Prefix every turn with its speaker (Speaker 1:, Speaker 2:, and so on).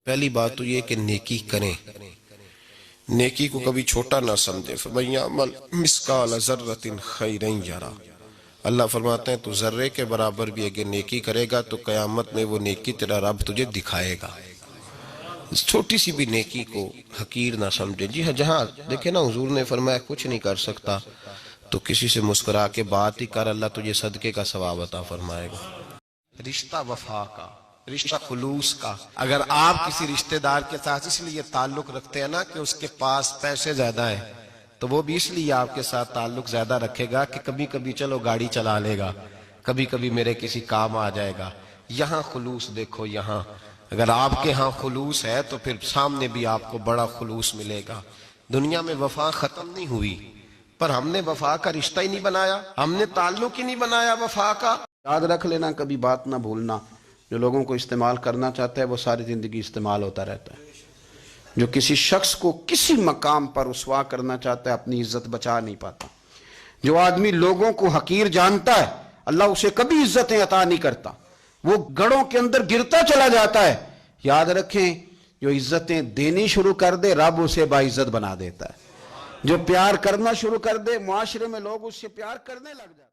Speaker 1: پہلی بات تو یہ کہ نیکی کریں، نیکی کو کبھی چھوٹا نہ سمجھے۔ فَمَن يَعْمَلْ مِثْقَالَ ذَرَّةٍ خَيْرًا يَرَهُ، اللہ فرماتے ہیں تو ذرے کے برابر بھی اگر نیکی کرے گا تو قیامت میں وہ نیکی تیرا رب تجھے دکھائے گا۔ اس چھوٹی سی بھی نیکی کو حقیر نہ سمجھے۔ جی ہاں، جہاں دیکھیں نا حضور نے فرمایا کچھ نہیں کر سکتا تو کسی سے مسکرا کے بات ہی کر، اللہ تجھے صدقے کا ثواب عطا فرمائے گا۔ رشتہ وفا کا، رشتہ خلوص کا، اگر آپ کسی رشتہ دار کے ساتھ اس لیے تعلق رکھتے ہیں نا کہ اس کے پاس پیسے زیادہ ہیں، تو وہ بھی اس لیے آپ کے ساتھ تعلق زیادہ رکھے گا کہ کبھی کبھی چلو گاڑی چلا لے گا، کبھی کبھی میرے کسی کام آ جائے گا۔ یہاں خلوص دیکھو، یہاں اگر آپ کے ہاں خلوص ہے تو پھر سامنے بھی آپ کو بڑا خلوص ملے گا۔ دنیا میں وفا ختم نہیں ہوئی، پر ہم نے وفا کا رشتہ ہی نہیں بنایا، ہم نے تعلق ہی نہیں بنایا وفا کا۔
Speaker 2: یاد رکھ لینا، کبھی بات نہ بھولنا، جو لوگوں کو استعمال کرنا چاہتا ہے وہ ساری زندگی استعمال ہوتا رہتا ہے۔ جو کسی شخص کو کسی مقام پر رسوا کرنا چاہتا ہے اپنی عزت بچا نہیں پاتا۔ جو آدمی لوگوں کو حقیر جانتا ہے اللہ اسے کبھی عزتیں عطا نہیں کرتا، وہ گڑھوں کے اندر گرتا چلا جاتا ہے۔ یاد رکھیں، جو عزتیں دینی شروع کر دے رب اسے باعزت بنا دیتا ہے، جو پیار کرنا شروع کر دے معاشرے میں لوگ اس سے پیار کرنے لگ جاتے ہیں۔